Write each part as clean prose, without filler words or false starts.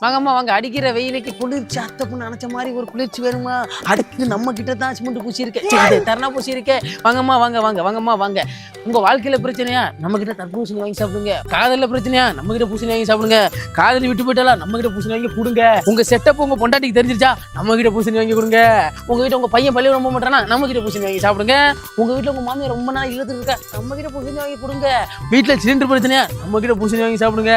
வாங்கம்மா வாங்க. அடிக்கிற வெயிலுக்கு குளிர்ச்சி அத்தை பொண்ணு நினைச்ச மாதிரி ஒரு குளிர்ச்சி வேணுமா? அடுத்து நம்ம கிட்ட தான் சிமெண்ட் பூசி இருக்கேன், தர்ணா பூசி இருக்கேன். வாங்கம்மா வாங்க வாங்க வாங்கம்மா வாங்க. உங்க வாழ்க்கையில பிரச்சனையா நம்ம கிட்ட தர்பூசணி வாங்கி சாப்பிடுங்க. காதல்ல பிரச்சனையா நம்ம கிட்ட பூசணி வாங்கி சாப்பிடுங்க. காதலி விட்டு போயிட்டாலா நம்ம கிட்ட பூசணி வாங்கி கொடுங்க. உங்க செட்டப் உங்க பொண்டாட்டிக்கு தெரிஞ்சிருச்சா நம்ம கிட்ட பூசணி வாங்கி கொடுங்க. உங்க வீட்டுல உங்க பையன் பள்ளியில ரொம்ப மாட்டானா நம்ம கிட்ட பூசணி வாங்கி சாப்பிடுங்க. உங்க வீட்டுல உங்க மாமியார் ரொம்ப நாள் இழுத்துட்டு இருக்கா நம்ம கிட்ட பூசணி வாங்கி கொடுங்க. வீட்டுல சிலிண்டர் பிரச்சனையா நம்ம கிட்ட பூசணி வாங்கி சாப்பிடுங்க.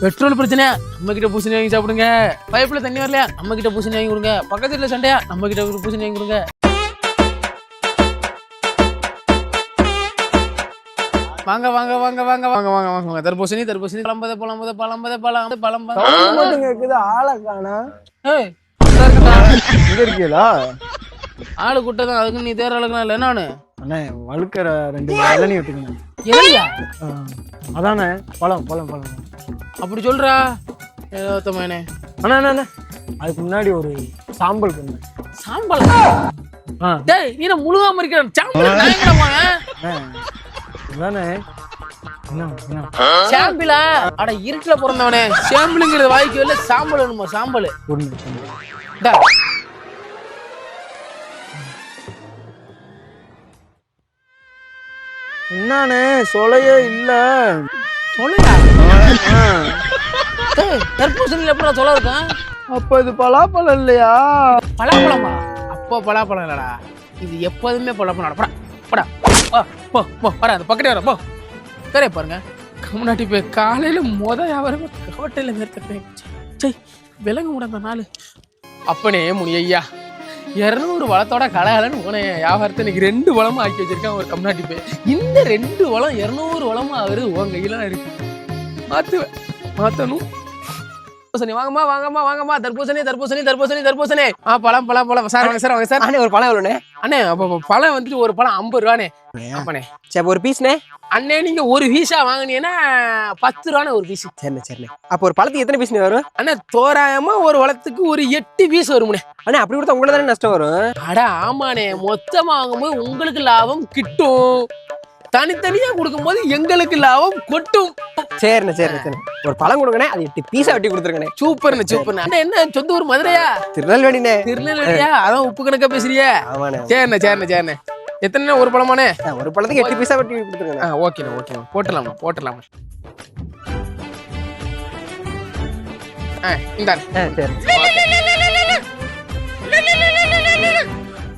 பெட்ரோல் பிரச்சனையா நம்ம கிட்ட பூசணி வாங்கி சாப்பிடுங்க. பைப்ல தண்ணி வரலையா நம்ம கிட்ட பூசணி வாங்கி கொடுங்க. பக்கத்து வீட்டுல சண்டையா நம்ம கிட்ட பூசணி வாங்கி கொடுங்க. வாங்க வாங்க வாங்க வாங்க வாங்க வாங்க வாங்க. தர்பூசணி தர்பூசணி பழம்பத பழம்பத பழம்பத பழம் பழம் இருக்குது. ஆளை காணா. ஏய் எங்க இருக்கீங்களா? ஆளு கூட்டதான். அதுக்கு நீ தேர அளவுக்கு இல்லை நானு அண்ணே வழுக்கிற 2 இளநீ விட்டுக்கணும். இல்லையா? அதானே பழம் பழம் பழம். அப்படி சொல்றா ஏதோத்தமேனே. அண்ணா அண்ணா அண்ணா அதுக்கு முன்னாடி ஒரு சாம்பல் பண்ண சாம்பல். டேய் நீ முழுகாம இருக்கிற சாம்பல் நாயங்கடா போனேன். அதானே சாம்பிளா? அட இருட்டுல பிறந்தவனே. சாம்பிளுங்கிறது வாய்க்கு இல்ல, சாம்பல் வேணுமா? சாம்பல் என்னண்ணே சொலையே இல்ல. சொல்லுங்க. தர்பூசணியில எப்படி சொல்ல இருக்கேன்? அப்ப இது பலாப்பழம் இல்லையா? பலாப்பழமா? அப்போ பலாப்பழம் இல்லடா, இது எப்போதுமே பலாப்பழம். படா படா போ போ படா. அந்த பக்கத்தே வர போ. சரி பாருங்க கம்முனாட்டி போய் காலையில வியாபாரம் கவட்டையில மேற்கட்டேன். விலங்கு முடந்த நாள் அப்பனே முனி ஐயா 200 வளத்தோட கலகலன்னு போனேன் வியாபாரத்தை. இன்னைக்கு 2 வளமும் ஆக்கி வச்சிருக்கேன் ஒரு கம்முனாட்டி போய். இந்த 2 வளம் 200 வளமும் ஆகுது உன் கையில இருக்கு. மாத்துவேன் மாத்தணும். வாங்கம்மா வாங்கம்மா வாங்கம்மா. தர்பூசணி தர்பூசணி தர்பூசணி தர்பூசணி. பழம் பழம் பழம். சார் வாங்க சார் வாங்க சார். அண்ணே ஒரு பழம் எவ்வளோண்ணே? அண்ணே பழம் வந்துட்டு ஒரு பழம் 50 ரூபாண்ணே. அப்பனே சரி ஒரு பீஸ்ண்ணே. அண்ணே நீங்க ஒரு பீஸா வாங்கினீங்கன்னா 10 ரூபாண்ணே ஒரு பீஸ். சரிண்ணே சரிண்ணே. அப்போ ஒரு பழத்துக்கு எத்தனை பீஸ்ண்ணே வரும்? அண்ணே தோராயமா ஒரு வளத்துக்கு ஒரு 8 பீஸ் வருமுண்ணே. அண்ணே அப்படி கொடுத்தா உங்களுக்கு தானே நஷ்டம் வரும்? அட ஆமாண்ணே, மொத்தமா வாங்கும்போது உங்களுக்கு லாபம் கிட்டும், தனித்தனியா கொடுக்கும் போது எங்களுக்கு லாபம் கொட்டும். சரிண்ணே சரிண்ணே சரிண்ணே. ஒரு பழம் கொடுங்கண்ணே, அது 8 பீஸா வெட்டி கொடுத்துருங்கண்ணே. சூப்பர்ண்ணே சூப்பர்ண்ணே. அண்ணே என்ன சொந்த ஊர் மதுரையா? திருநெல்வேலிண்ணே. திருநெல்வேலியா? அதான் உப்பு கணக்கா பேசுறியா? ஆமாண்ணே. சரிண்ணே சரிண்ணே சரிண்ணே. எத்தனை ஒரு பழமானே? ஒரு பழத்துக்கு 8 பீஸா வெட்டி கொடுத்துருங்கண்ணே. ஓகேண்ணே ஓகேண்ணே. போட்டலாமா போட்டலாமா. இந்தாண்ணே. சரி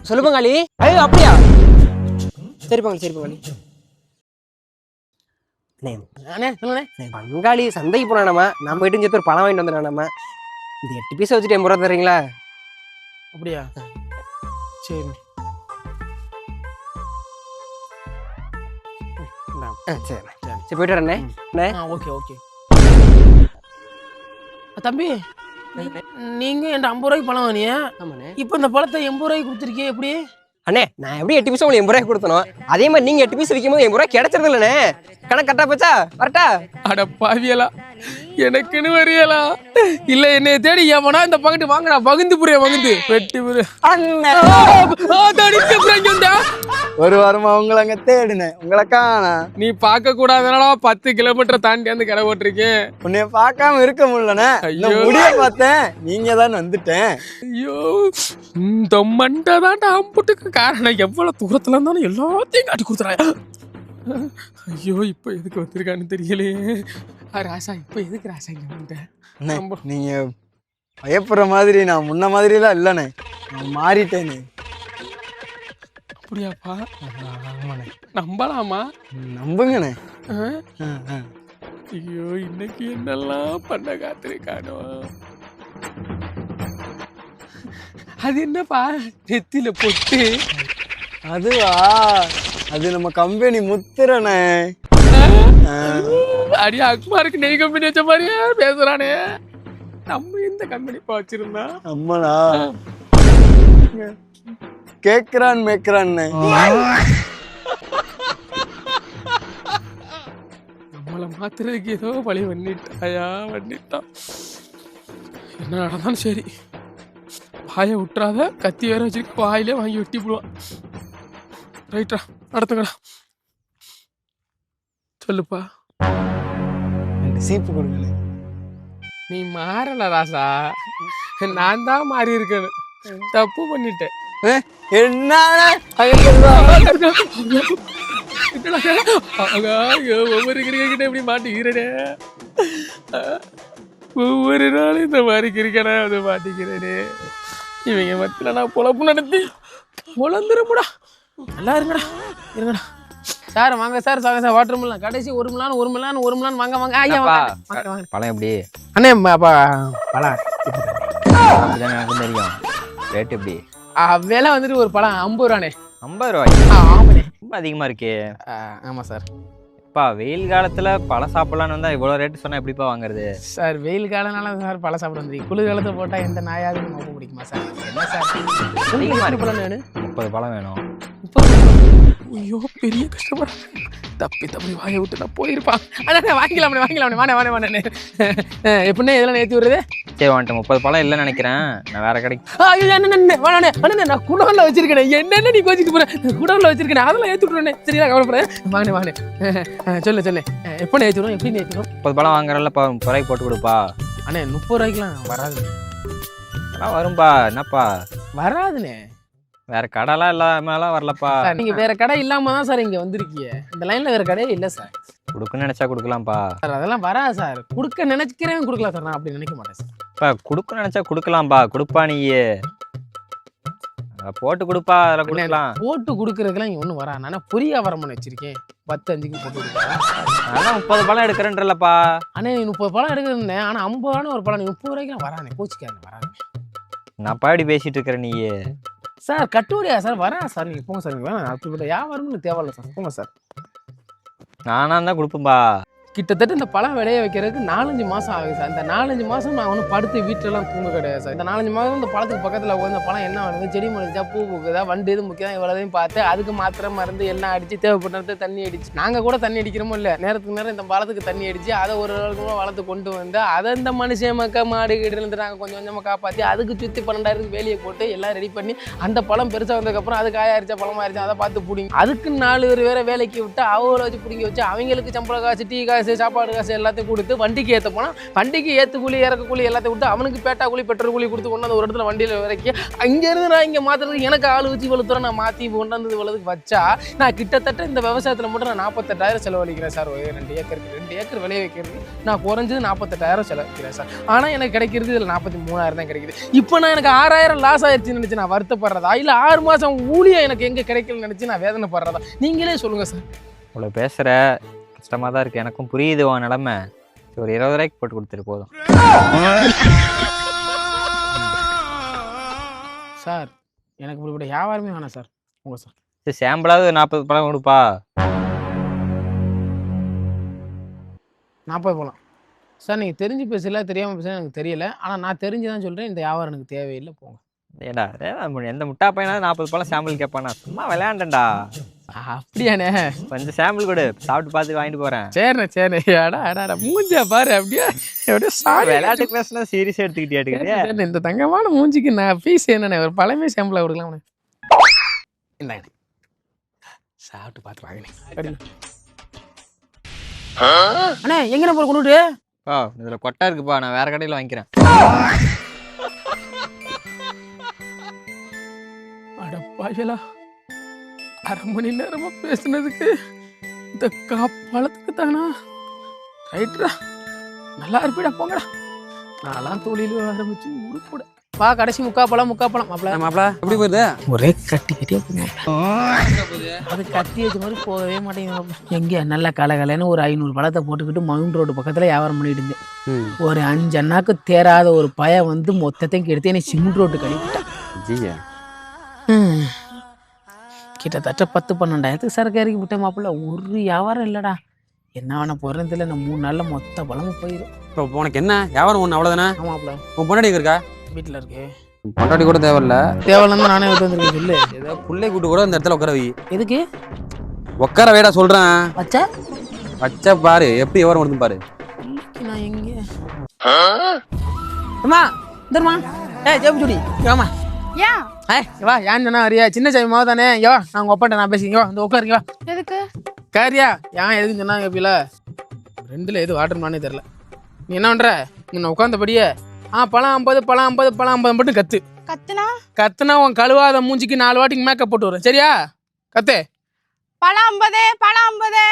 சொல்லு பங்காளி. ஐயோ அப்படியா? சரி பங்காளி சரி பங்காளி. பங்காளி சந்தைக்கு போனா நம்ம வீட்டு சேர்த்து ஒரு பழம் வாங்கிட்டு வந்துடலாம். நம்ம இந்த 8 பீஸை வச்சுட்டு 80 ரூபா தர்றீங்களா? அப்படியா? சரி சரி சரி போயிட்டு வரேண்ணே. Okay okay. தம்பி நீங்க என்கிட்ட 50 ரூபாய்க்கு பழம் வாங்கினியா? இப்ப இந்த பழத்தை 80 ரூபாய்க்கு கொடுத்துருக்கீங்க எப்படி? அண்ணே நான் எப்படி 8 பீஸ் உங்களுக்கு 80 ரூபாய்க்கு கொடுத்தனும், அதே மாதிரி நீங்க 8 பீஸ் விற்கும் போது 80 ரூபாய் கிடைச்சது இல்லண்ணே. கணக்கு கரெக்டா போச்சா? வரட்டா? அட பாவியலா, எனக்குன்னு வரையலா இல்ல என்னைய தேடி ஏவனா இந்த பக்கெட் வாங்கடா. பகுந்து புரிய பகுந்து வெட்டி புரிய. ஒரு வாரமா உங்களை அங்க தேடுனேன், உங்களை காணா. நீ பார்க்க கூடாதுனா 10 கிலோமீட்டர் தாண்டி வந்து கடை போட்டிருக்கேன். உன்னைய பார்க்காம இருக்க முடியலண்ணே. முடிய பார்த்தேன், நீங்க தான் வந்துட்டேன். ஐயோ இந்த மண்டை தான் அம்புட்டுக்கு காரணம். எவ்வளவு தூரத்துல இருந்தாலும் எல்லாத்தையும் காட்டி கொடுத்துறாயா. ஐயோ இப்ப எதுக்கு வந்திருக்கான்னு தெரியலையே. ராசா இப்ப எதுக்கு ராசா இங்க வந்துட்டேன்? நீங்க பயப்படுற மாதிரி நான் முன்ன மாதிரிலாம் இல்லைண்ணே, நான் மாறிட்டேனே. அப்படியாப்பா? நம்பலாமா? நம்புங்கண்ணே. ஐயோ இன்னைக்கு என்னெல்லாம் பண்ண காத்திருக்கானோ. அது என்னப்பா நெத்தில பொட்டு? அதுவா, அது நம்ம கம்பெனி முத்திரனே. அடி அக்மாருக்கு நெய் கம்பெனி வச்ச மாதிரியே பேசுறானே. நம்ம எந்த கம்பெனி வச்சிருந்தா? அம்மனா கேக்குறான் மேக்குறான். நம்மளை மாத்துறதுக்கு ஏதோ வழி பண்ணிட்டாயா பண்ணிட்டான். என்ன நடந்தாலும் சரி, வாயை விட்டுறாத. கத்தி வேற வச்சிருக்க, வாயிலே வாங்கி வெட்டி போடுவான். ரைட்டா நடத்துக்கடா. சொல்லுப்பா. சீப்பு கொடுக்கல. நீ மாறல ராசா, நான் தான் மாறி இருக்கணும். தப்பு பண்ணிட்டேன். என்ன ஒவ்வொரு கிரிக்கெட்ட எப்படி மாட்டிக்கிறேனே, ஒவ்வொரு நாளும் இந்த மாதிரி கிரிக்கெட்டை வந்து மாட்டிக்கிறேனே. இவங்க மத்தியில் நான் பொழப்பு நடத்தி பொழந்துருமுடா. நல்லா இருங்கடா. சார் வாங்க சார், சார் வாட்டர் மில்லன் கடைசி 1 மில்லான் வாங்க வாங்க. ஐயா வாங்க. பழம் எப்படி? அண்ணே பழம் அப்படிதான் எனக்கும் தெரியும். ரேட் எப்படி? விலை வந்துட்டு ஒரு பழம் 50 ரூபாண்ணே. 50 ரூபாய்? ஆமாண்ணே. ரொம்ப அதிகமா இருக்கே. ஆமாம் சார். அப்பா வெயில் காலத்துல பழம் சாப்பிடலான்னு வந்தா இவ்வளோ ரேட்டு சொன்னா எப்படிப்பா வாங்குறது? சார் வெயில் காலனால சார் பழம் சாப்பிட வந்துருக்கு. குளிர் காலத்தில் போட்டால் எந்த நாயாவது நமக்கு பிடிக்குமா சார்? என்ன சார் அதிகமா இருக்கு. பழம் வேணும்? 30 பழம் வேணும். ஐயோ பெரிய கஷ்டப்பட தப்பி வாயை விட்டு நான் போயிருப்பான். அண்ணா வாங்கிக்கலாம் வாணே. எப்படின்னா இதெல்லாம் ஏற்றி விடுறது? சரி வந்துட்டு 30 பழம் இல்லைன்னு நினைக்கிறேன். நான் வேற கடைக்கு. அண்ணே நான் குடோன்ல வச்சிருக்கேன். என்னென்ன நீ கோச்சிட்டு போறேன்? குடோன்ல வச்சிருக்கேன், அதெல்லாம் ஏற்றி விட்டுறேன். சரியா கவலைப்படுறேன். வாணே சொல்லு எப்படி ஏற்றி விடுறோம்? எப்படி ஏற்றி விடுறோம்? 30 பழம் வாங்குறல 30 ரூபாய்க்கு போட்டு கொடுப்பா. அண்ணே 30 ரூபாய்க்குலாம் வராது. அதெல்லாம் வரும்பா. என்னப்பா வராதுண்ணே. வேற கடைலாம் இல்லாமலாம் வரலப்பா. நீங்க வேற கடை இல்லாம தான் சார் இங்க வந்திருக்கீங்க. இந்த லைன்ல வேற கடையே இல்ல சார். கொடுக்குன்னு நினைச்சா கொடுக்கலாம்ப்பா. சார் அதெல்லாம் வராது சார். கொடுக்க நினைக்கிறேன் கொடுக்கலாம் சார். நான் அப்படி நினைக்க மாட்டேன் சார். இப்போ கொடுக்க நினைச்சா கொடுக்கலாம்ப்பா. கொடுப்பா நீயே போட்டு கொடுப்பா. அதில் கொடுக்கலாம். போட்டு கொடுக்கறதுக்கெல்லாம் இங்க ஒன்றும் வரா. நான் பொரிய வியாபாரம் வச்சிருக்கேன். 10-5க்கு போட்டு கொடுக்குறேன். அதெல்லாம் 30 பழம் எடுக்கிறேன்றல்லப்பா. அண்ணே 30 பழம் எடுக்கிறேன். ஆனா 50 ஒரு பழம் 30 ரூபாய்க்கு வரானே. கோச்சிக்காங்க வராது. நான் பாடி பேசிட்டு இருக்கிறேன். நீயே சார் கட்டுவடியா சார்? வரா சார். நீங்க போங்க சார். வேணாம் அப்படிப்பட்ட வியாபாரம்னு தேவையில்ல சார். போங்க சார். நானா தான் கொடுப்பேன்பா. கிட்டத்தட்ட இந்த பழம் விளைய வைக்கிறதுக்கு 4-5 மாதம் ஆகுது சார். இந்த 4-5 மாதம் நான் ஒன்றும் படுத்து வீட்டிலலாம் தூங்க கிடையாது சார். இந்த 4-5 மாதம் இந்த பழத்துக்கு பக்கத்தில் உட்காந்து பழம் என்ன வருது, செடி முளைச்சா, பூ பூக்குதா, வண்டு இது முக்கியம், இவ்வளோதையும் பார்த்து அதுக்கு மாத்திரை மருந்து எல்லாம் அடித்து தேவைப்படுறது தண்ணி அடிச்சு நாங்கள் கூட தண்ணி அடிக்கிறோமோ இல்லை, நேரத்துக்கு நேரம் இந்த பழத்துக்கு தண்ணி அடித்து அதை ஒரு அளவுக்கு வளர்த்து கொண்டு வந்து அதை இந்த மனுஷன் மாடு கிட்ட நாங்கள் கொஞ்சம் கொஞ்சமாக காப்பாற்றி அதுக்கு சுற்றி 12,000 வேலியை போட்டு எல்லாம் ரெடி பண்ணி அந்த பழம் பெருசாக வந்ததுக்கப்புறம் அது காயாரிச்சா பழமாயிருச்சா அதை பார்த்து பிடிங்க. அதுக்கு 4 பேர் வேற வேலைக்கு விட்டு அவங்கள வச்சு பிடிங்க வச்சு அவங்களுக்கு சம்பள காசு, டீ காசு, சாப்பாடு காசு எல்லாத்தையும் கொடுத்து வண்டிக்கு ஏற்ற போனால் வண்டிக்கு ஏற்று கூலி இறக்க கூலி எல்லாத்தையும் கொடுத்து அவனுக்கு பேட்டா கூலி பெட்ரோல் கூலி கொடுத்து கொண்டு வந்து ஒரு இடத்துல வண்டியில் வரைக்கும் அங்கேருந்து நான் இங்கே மாற்றுறதுக்கு எனக்கு ஆள் வச்சு இவ்வளோ நான் மாற்றி கொண்டாந்து இவ்வளோதுக்கு வச்சா நான் கிட்டத்தட்ட இந்த விவசாயத்தில் மட்டும் நான் 48,000 செலவழிக்கிறேன் சார். 2 ஏக்கர் விளைய வைக்கிறது நான் குறைஞ்சது 48,000 செலவழிக்கிறேன் சார். ஆனால் எனக்கு கிடைக்கிறது இதில் 43,000 தான் கிடைக்குது. இப்போ நான் எனக்கு 6,000 லாஸ் ஆயிடுச்சுன்னு நினச்சி நான் வருத்தப்படுறதா, இல்லை 6 மாதம் ஊழியம் எனக்கு எங்கே கிடைக்கலன்னு நினச்சி நான் வேதனைப்படுறதா? நீங்களே சொல்லுங்கள் சார். இவ்வளோ பேசுகிற கஷ்டமாக தான் இருக்குது. எனக்கும் புரியுது உன் நிலமை. ஒரு 20 ரூபாய்க்கு போட்டு கொடுத்துட்டு போதும் சார். எனக்கு இப்படிப்பட்ட வியாபாரமே வேணாம் சார். உங்க சார் சரி சாம்பிளாவது 40 பழம் கொடுப்பா. 40 போகலாம் சார். நீங்கள் தெரிஞ்சு பேசல தெரியாமல் பேசல எனக்கு தெரியல. ஆனால் நான் தெரிஞ்சு தான் சொல்கிறேன். இந்த வியாபாரம் எனக்கு தேவையில்லை, போங்க. ஏடா எந்த முட்டா பையனாவது 40 பழம் சாம்பிள் கேட்பானா? சும்மா விளையாண்டேன்டா. அப்படியாண்ணே? கொஞ்சம் சாம்பிள் கொடு, சாப்பிட்டு பார்த்து வாங்கிட்டு போகிறேன். சரிண்ணே. அடா மூஞ்சியா பாரு. அப்படியே விளையாட்டுக்கு பேசினா சீரியஸாக எடுத்துக்கிட்டே. இந்த தங்கமான மூஞ்சிக்கு நான் ஃபீஸ் என்னண்ணே ஒரு பழமே சாம்பிளாக கொடுக்கலாம். இந்தாண்ணே சாப்பிட்டு பார்த்து வாங்கினேன். அண்ணே எங்கண்ணே போகிற கொண்டுட்டு? இதில் கொட்டை இருக்குப்பா, நான் வேற கடையில் வாங்கிக்கிறேன். அடப்பாயலா, 1/2 மணி நேரமா பேசுனதுக்கு இந்த பழத்துக்கு தானா? ரைட்ரா, நல்லா இருப்பீடா, போங்கடா. நான்லாம் தொழில் ஆரம்பிச்சு உருப்பட பா. கடைசி முக்கா பழம் மாப்பிள எப்படி போகுது? ஒரே கட்டிக்கிட்டே போங்க. அது கட்டி வச்ச மாதிரி போகவே மாட்டேங்குது. எங்க நல்லா கலகலன்னு ஒரு 500 பழத்தை போட்டுக்கிட்டு மவுண்ட் ரோடு பக்கத்துல வியாபாரம் பண்ணிட்டு இருந்தேன். ஒரு 5 அண்ணாக்கு தேராத ஒரு பய வந்து மொத்தத்தையும் கெடுத்து என்னை சிமெண்ட் ரோட்டு கழிவிட்டான். கிட்டத்தட்ட 10-12,000 சரக்கு இறக்கி விட்டேன் மாப்பிள்ள. ஒரு வியாபாரம் இல்லடா. என்ன வேணா போடுறதுல நான் 3 நாள்ல மொத்த பழமும் போயிடும். இப்போ உனக்கு என்ன வியாபாரம் ஒன்று அவ்வளோதானே? ஆமாப்ல. உன் பொண்டாடி இருக்கா? வீட்டில் இருக்கு. பொண்டாடி கூட தேவையில்ல. தேவையில்ல நானே விட்டு வந்துருக்கேன். சொல்லு. ஏதோ பிள்ளை கூட்டு கூட இந்த இடத்துல உட்கார வை. எதுக்கு உட்கார வைடா சொல்றேன். வச்சா வச்சா பாரு எப்படி விவரம் வருது பாரு. நான் எங்க அம்மா இந்தம்மா ஜெயபுடி வாமா. ஏன் வா. ஏன் சொன்னா வரியா? சின்ன சாமி மாவு தானே. இங்க வா, நான் உங்க அப்பாட்ட நான் பேசிங்க. வா, இந்த உட்காருங்க. வா. எதுக்கு காரியா ஏன் எதுக்கு சொன்னாங்க எப்படில 2ல எது வாட்டர் மானே தெரியல. நீ என்ன பண்ற இன்னும் உட்காந்தபடியே பழம் 50 பழம் 50 பழம் 50 மட்டும் கத்து. கத்துனா உன் கழுவாத மூஞ்சிக்கு 4 வாட்டிக்கு மேக்கப் போட்டு வரும். சரியா? கத்து. பழம் 50 பழம் 50.